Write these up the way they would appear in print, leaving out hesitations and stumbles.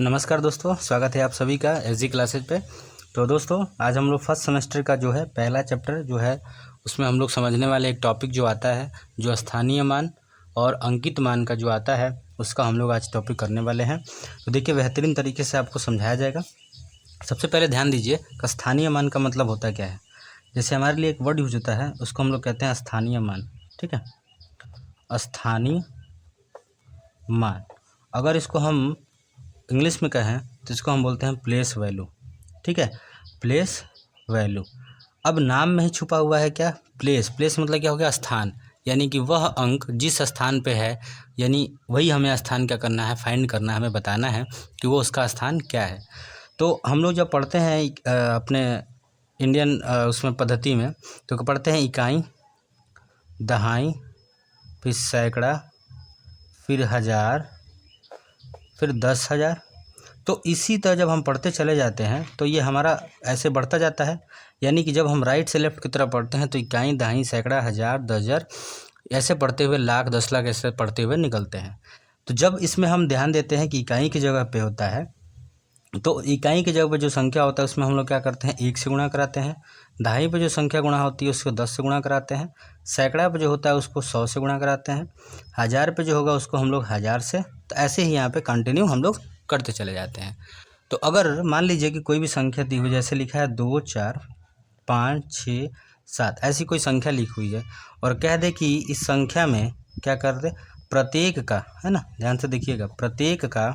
नमस्कार दोस्तों, स्वागत है आप सभी का एसजी क्लासेज पे। तो दोस्तों आज हम लोग फर्स्ट सेमेस्टर का जो है पहला चैप्टर जो है उसमें हम लोग समझने वाले एक टॉपिक जो आता है जो स्थानीय मान और अंकित मान का जो आता है उसका हम लोग आज टॉपिक करने वाले हैं। तो देखिए बेहतरीन तरीके से आपको समझाया जाएगा। सबसे पहले ध्यान दीजिए कि स्थानीय मान का मतलब होता क्या है। जैसे हमारे लिए एक वर्ड यूज होता है उसको हम लोग कहते हैं स्थानीय मान। ठीक है, स्थानीय मान। अगर इसको हम इंग्लिश में कहें तो इसको हम बोलते हैं प्लेस वैल्यू। ठीक है, प्लेस वैल्यू। अब नाम में ही छुपा हुआ है क्या, प्लेस। प्लेस मतलब क्या हो गया, स्थान, यानी कि वह अंक जिस स्थान पे है, यानी वही हमें स्थान क्या करना है, फाइंड करना है, हमें बताना है कि वो उसका स्थान क्या है। तो हम लोग जब पढ़ते हैं अपने इंडियन उसमें पद्धति में तो पढ़ते हैं इकाई, दहाई, फिर सैकड़ा, फिर हज़ार, फिर 10,000। तो इसी तरह जब हम पढ़ते चले जाते हैं तो ये हमारा ऐसे बढ़ता जाता है। यानी कि जब हम राइट से लेफ्ट की तरफ पढ़ते हैं तो इकाई, दहाई, सैकड़ा, हज़ार, 10,000 ऐसे पढ़ते हुए लाख, 10 लाख ऐसे पढ़ते हुए निकलते हैं। तो जब इसमें हम ध्यान देते हैं कि इकाई की जगह पे होता है तो इकाई की जगह पे जो संख्या होता है उसमें हम लोग क्या करते हैं, 1 से गुणा कराते हैं। दहाई पे जो संख्या गुणा होती है उसको 10 से गुणा कराते हैं। सैकड़ा पे जो होता है उसको 100 से गुणा कराते हैं। हज़ार पे जो होगा उसको हम लोग 1000 से। तो ऐसे ही यहाँ पे कंटिन्यू हम लोग करते चले जाते हैं। तो अगर मान लीजिए कि कोई भी संख्या दी हुई, जैसे लिखा है 2, 4, 5, 6, 7, ऐसी कोई संख्या लिखी हुई है और कह दे कि इस संख्या में क्या कर दे, प्रत्येक का, है ना, ध्यान से देखिएगा, प्रत्येक का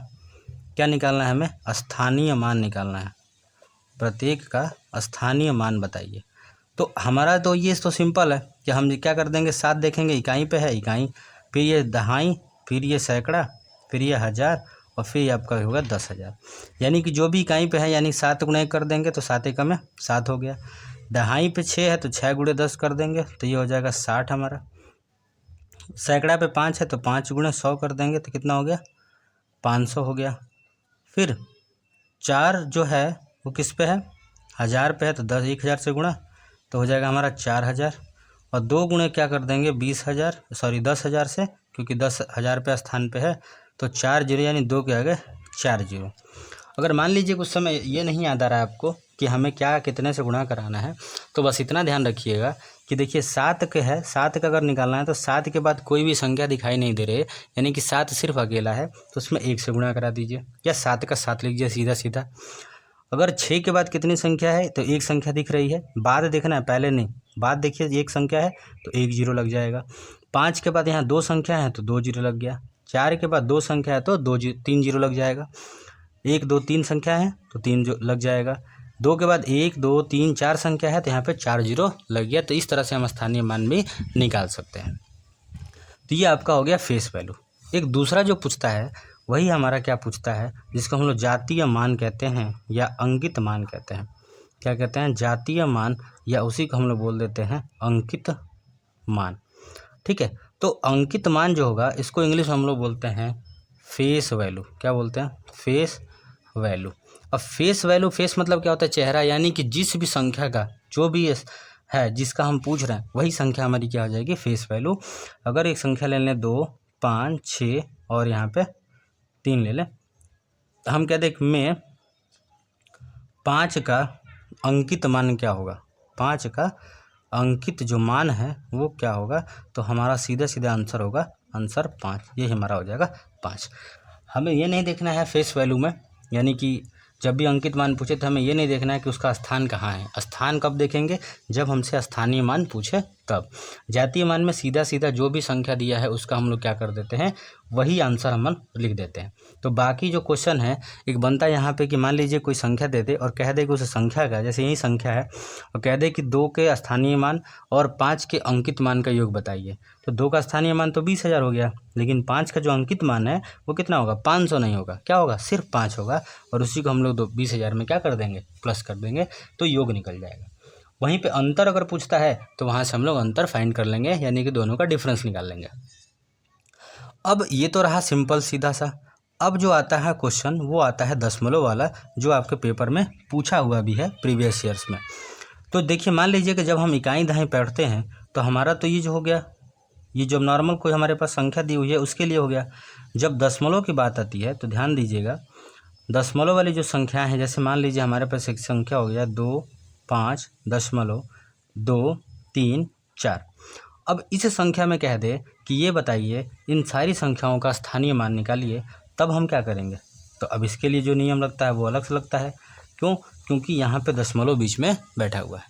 क्या निकालना है, हमें स्थानीय मान निकालना है। प्रत्येक का स्थानीय मान बताइए। तो हमारा तो ये तो सिंपल है कि हम क्या कर देंगे, 7 देखेंगे इकाई पे है, इकाई, फिर ये दहाई, फिर ये सैकड़ा, फिर ये हज़ार और फिर ये आपका होगा 10,000। यानी कि जो भी इकाई पे है यानी 7 गुणे कर देंगे तो 7 एकम में 7 हो गया। दहाई पे 6 है तो 6 गुणे 10 कर देंगे तो ये हो जाएगा 60 हमारा। सैकड़ा पे 5 है तो 5 गुणे 100 कर देंगे तो कितना हो गया, 500 हो गया। फिर 4 जो है वो किस पे है, हज़ार पे है तो 10,000 से गुणा तो हो जाएगा हमारा 4,000। और 2 गुणे क्या कर देंगे, 10,000 से, क्योंकि 10,000 पे स्थान पे है तो 4 जीरो यानी 2 के आगे 4 जीरो। अगर मान लीजिए कुछ समय ये नहीं याद आ रहा है आपको कि हमें क्या कितने से गुणा कराना है तो बस इतना ध्यान रखिएगा कि देखिए 7 के है, 7 का अगर निकालना है तो 7 के बाद कोई भी संख्या दिखाई नहीं दे रही है, यानी कि 7 सिर्फ अकेला है तो उसमें 1 से गुणा करा दीजिए या 7 का 7 लीजिए सीधा सीधा। अगर 6 के बाद कितनी संख्या है तो एक संख्या दिख रही है, बाद देखना है पहले नहीं, बाद देखिए एक संख्या है तो 1 जीरो लग जाएगा। 5 के बाद यहाँ 2 संख्या है तो 2 जीरो लग गया। 4 के बाद 2 संख्या है तो 3 जीरो लग जाएगा। 1, 2, 3 संख्या है तो 3 जो लग जाएगा। 2 के बाद 1, 2, 3, 4 संख्या है तो यहाँ पे 4 जीरो लग गया। तो इस तरह से हम स्थानीय मान भी निकाल सकते हैं। तो ये आपका हो गया फेस वैल्यू। एक दूसरा जो पूछता है वही हमारा क्या पूछता है, जिसको हम लोग जातीय मान कहते हैं या अंकित मान कहते हैं। क्या कहते हैं, जातीय मान, या उसी को हम लोग बोल देते हैं अंकित मान। ठीक है, तो अंकित मान जो होगा इसको इंग्लिश में हम लोग बोलते हैं फेस वैल्यू। क्या बोलते हैं, फेस वैल्यू। अब फेस वैल्यू, फेस मतलब क्या होता है, चेहरा, यानी कि जिस भी संख्या का जो भी है जिसका हम पूछ रहे हैं वही संख्या हमारी क्या हो जाएगी, फेस वैल्यू। अगर एक संख्या ले लें 2, 5, 6 और यहाँ पे 3 ले लें तो हम कहते हैं में 5 का अंकित मान क्या होगा, 5 का अंकित जो मान है वो क्या होगा, तो हमारा सीधा सीधा आंसर होगा आंसर 5। ये हमारा हो जाएगा 5। हमें ये नहीं देखना है फेस वैल्यू में, यानी कि जब भी अंकित मान पूछे तो हमें ये नहीं देखना है कि उसका स्थान कहाँ है। स्थान कब देखेंगे, जब हमसे स्थानीय मान पूछे तब। जातीय मान में सीधा सीधा जो भी संख्या दिया है उसका हम लोग क्या कर देते हैं, वही आंसर हम लिख देते हैं। तो बाकी जो क्वेश्चन है एक बनता है यहाँ पे कि मान लीजिए कोई संख्या दे दे और कह दे कि उस संख्या का, जैसे यही संख्या है, और कह दे कि 2 के स्थानीय मान और 5 के अंकित मान का योग बताइए। तो 2 का स्थानीय मान तो 20,000 हो गया, लेकिन 5 का जो अंकित मान है वो कितना होगा, 500 नहीं होगा, क्या होगा, सिर्फ 5 होगा। और उसी को हम लोग 20,000 में क्या कर देंगे, प्लस कर देंगे, तो योग निकल जाएगा। वहीं पे अंतर अगर पूछता है तो वहाँ से हम लोग अंतर फाइंड कर लेंगे, यानी कि दोनों का डिफरेंस निकाल लेंगे। अब ये तो रहा सिंपल सीधा सा। अब जो आता है क्वेश्चन वो आता है दशमलव वाला, जो आपके पेपर में पूछा हुआ भी है प्रीवियस ईयर्स में। तो देखिए मान लीजिए कि जब हम इकाई दहाई पढ़ते हैं तो हमारा तो ये जो हो गया, ये जब नॉर्मल कोई हमारे पास संख्या दी हुई है उसके लिए हो गया। जब दशमलव की बात आती है तो ध्यान दीजिएगा, दशमलव वाली जो संख्या है, जैसे मान लीजिए हमारे पास एक संख्या हो गया 2.5.234। अब इस संख्या में कह दे कि ये बताइए इन सारी संख्याओं का स्थानीय मान निकालिए, तब हम क्या करेंगे? तो अब इसके लिए जो नियम लगता है वो अलग से लगता है। क्यों? क्योंकि यहाँ पे दशमलव बीच में बैठा हुआ है।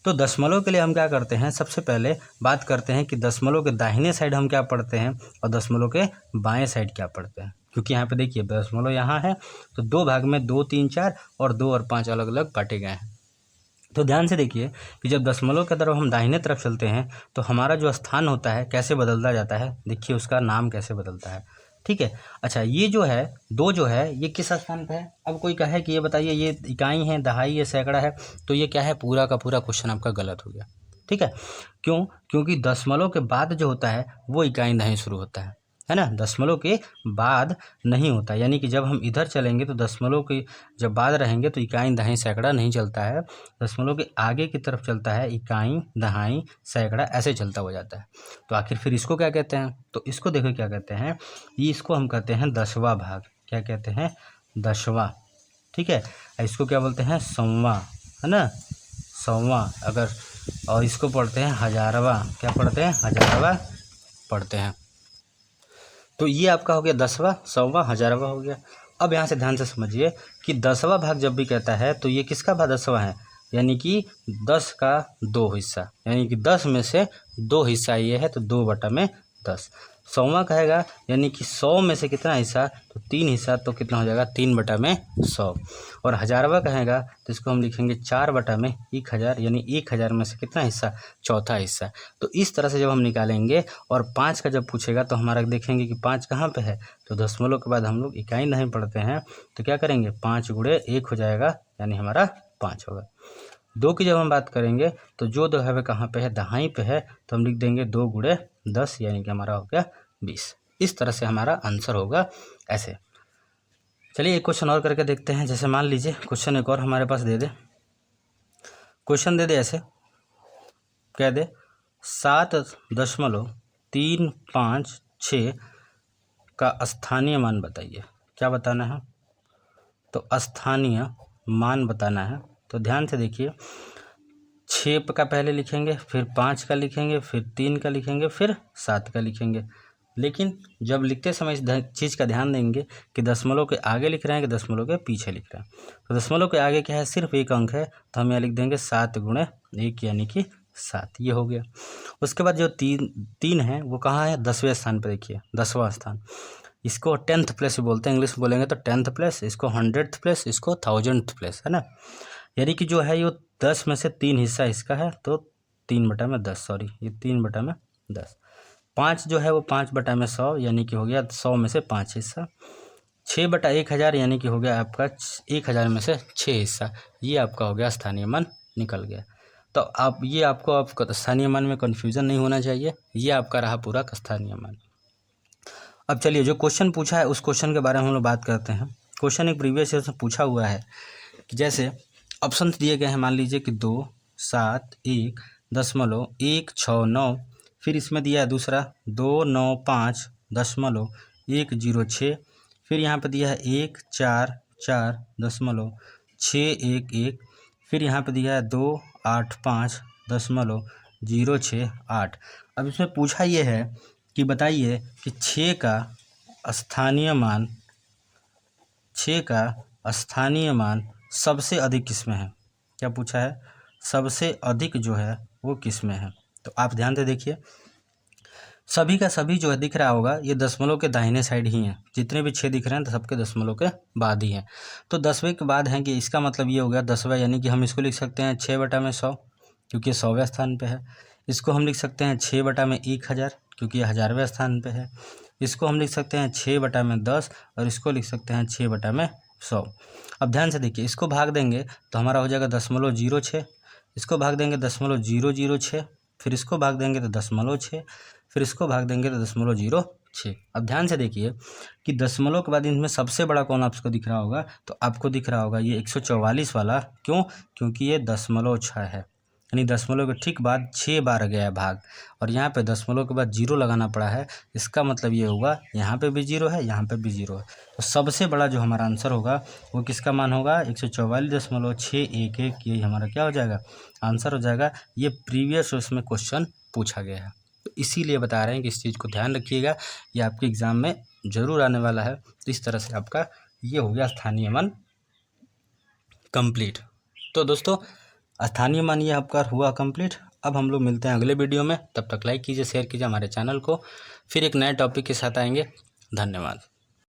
तो दशमलव के लिए हम क्या करते हैं, सबसे पहले बात करते हैं कि दशमलव के दाहिने साइड हम क्या पढ़ते हैं और दशमलव के बाएं साइड क्या पढ़ते हैं। क्योंकि यहाँ पे देखिए दशमलव यहाँ है तो 2 भाग में 2, 3, 4 और 2 और 5 अलग अलग बांटे गए हैं। तो ध्यान से देखिए कि जब दशमलव की तरफ हम दाहिने तरफ चलते हैं तो हमारा जो स्थान होता है कैसे बदलता जाता है, देखिए उसका नाम कैसे बदलता है। ठीक है। अच्छा, ये जो है 2 जो है ये किस स्थान पे है? अब कोई कहे कि ये बताइए ये इकाई है, दहाई है, सैकड़ा है, तो ये क्या है, पूरा का पूरा क्वेश्चन आपका गलत हो गया। ठीक है। क्यों? क्योंकि दशमलव के बाद जो होता है वो इकाई दहाई शुरू होता है ना, दशमलव के बाद नहीं होता। यानी कि जब हम इधर चलेंगे तो दशमलव के जब बाद रहेंगे तो इकाई दहाई सैकड़ा नहीं चलता है, दशमलव के आगे की तरफ चलता है इकाई दहाई सैकड़ा, ऐसे चलता हो जाता है। तो आखिर फिर इसको क्या कहते हैं? तो इसको देखो क्या कहते हैं, ये इसको हम कहते हैं 10वां भाग। क्या कहते हैं? 10वां। ठीक है। इसको क्या बोलते हैं? 100वां, है ना, 100वां। अगर और इसको पढ़ते हैं 1000वां। क्या पढ़ते हैं? 1000वां पढ़ते हैं। तो ये आपका हो गया 10वां, 100वां, 1000वां हो गया। अब यहाँ से ध्यान से समझिए कि 10वां भाग जब भी कहता है तो ये किसका भाग 10वां है, यानी कि 10 का 2 हिस्सा, यानी कि 10 में से 2 हिस्सा ये है तो 2/10। 100वां कहेगा यानी कि 100 में से कितना हिस्सा, तो 3 हिस्सा, तो कितना हो जाएगा 3/100। और 1000वां कहेगा तो इसको हम लिखेंगे 4/1000, यानी 1000 में से कितना हिस्सा, चौथा हिस्सा। तो इस तरह से जब हम निकालेंगे और 5 का जब पूछेगा तो हमारा देखेंगे कि 5 कहाँ पे है, तो दशमलव के बाद हम लोग इकाई नहीं पढ़ते हैं, तो क्या करेंगे 5 × 1 हो जाएगा, यानी हमारा 5 होगा। 2 की जब हम बात करेंगे तो जो 2 है वह कहाँ पे है, दहाई पे है, तो हम लिख देंगे 2 × 10, यानी कि हमारा हो गया 20। इस तरह से हमारा आंसर होगा ऐसे। चलिए एक क्वेश्चन और करके देखते हैं। जैसे मान लीजिए क्वेश्चन एक और हमारे पास दे दे, क्वेश्चन दे दे ऐसे, कह दे 7.356 का स्थानीय मान बताइए। क्या बताना है? तो स्थानीय मान बताना है। तो ध्यान से देखिए, 6 का पहले लिखेंगे, फिर 5 का लिखेंगे, फिर 3 का लिखेंगे, फिर 7 का लिखेंगे। लेकिन जब लिखते समय इस चीज़ का ध्यान देंगे कि दशमलव के आगे लिख रहे हैं कि दशमलव के पीछे लिख रहे हैं। तो दशमलव के आगे क्या है, सिर्फ एक अंक है, तो हम यहाँ लिख देंगे 7 × 1, यानी कि 7। ये हो गया। उसके बाद जो 3 है वो कहाँ है, 10वें स्थान पर। देखिए 10वां स्थान, इसको 10th प्लेस बोलते हैं, इंग्लिश में बोलेंगे तो 10th प्लेस, इसको 100th प्लेस, इसको 1000th प्लेस, है ना। यानी कि जो है ये 10 में से 3 हिस्सा इसका है, तो 3/10, सॉरी ये 3/10। 5 जो है वो 5/100, यानी कि हो गया 100 में से 5 हिस्सा। 6/1000, यानी कि हो गया आपका 1000 में से 6 हिस्सा। ये आपका हो गया स्थानीय मान निकल गया। तो आप ये आपको स्थानीय मान में कन्फ्यूज़न नहीं होना चाहिए, ये आपका रहा पूरा स्थानीय मान। अब चलिए जो क्वेश्चन पूछा है उस क्वेश्चन के बारे में हम लोग बात करते हैं। क्वेश्चन एक प्रीवियस ईयर से पूछा हुआ है कि जैसे ऑप्शन दिए गए हैं, मान लीजिए कि 2, 7, 1.169, फिर इसमें दिया है दूसरा 295.106, फिर यहाँ पे दिया है 144.611, फिर यहाँ पे दिया है 285.068। अब इसमें पूछा ये है कि बताइए कि 6 का स्थानीय मान सबसे अधिक किस में है। क्या पूछा है, सबसे अधिक जो है वो किस में है। तो आप ध्यान से देखिए, सभी का सभी जो है दिख रहा होगा ये दशमलव के दाहिने साइड ही हैं, जितने भी 6 दिख रहे हैं तो सबके दशमलव के बाद ही हैं। तो 10वें के बाद हैं कि इसका मतलब ये हो गया 10वां, यानी कि हम इसको लिख सकते हैं 6/100, क्योंकि 100वें स्थान पे है। इसको हम लिख सकते हैं 6/1000, क्योंकि ये 1000वें स्थान पे है। इसको हम लिख सकते हैं 6/10 और इसको लिख सकते हैं 6/100। अब ध्यान से देखिए, इसको भाग देंगे तो हमारा हो जाएगा 0.06, इसको भाग देंगे 0.006, फिर इसको भाग देंगे तो 0.6, फिर इसको भाग देंगे तो 0.06। अब ध्यान से देखिए कि दशमलव के बाद इनमें सबसे बड़ा कौन आपको दिख रहा होगा, तो आपको दिख रहा होगा ये 144 वाला। क्यों? क्योंकि ये 0.6 है, यानी दशमलव के ठीक बाद 6 बार गया है भाग, और यहाँ पे दशमलव के बाद 0 लगाना पड़ा है। इसका मतलब ये होगा यहाँ पे भी 0 है, यहाँ पे भी 0 है। तो सबसे बड़ा जो हमारा आंसर होगा वो किसका मान होगा, 144.611। ये हमारा क्या हो जाएगा, आंसर हो जाएगा। ये प्रीवियस उसमें क्वेश्चन पूछा गया है, तो इसीलिए बता रहे हैं कि इस चीज़ को ध्यान रखिएगा, ये आपके एग्ज़ाम में ज़रूर आने वाला है। तो इस तरह से आपका ये हो गया स्थानीय मान कंप्लीट। तो दोस्तों स्थानीय मान ये आपका हुआ कंप्लीट। अब हम लोग मिलते हैं अगले वीडियो में, तब तक लाइक कीजिए, शेयर कीजिए हमारे चैनल को। फिर एक नए टॉपिक के साथ आएंगे। धन्यवाद।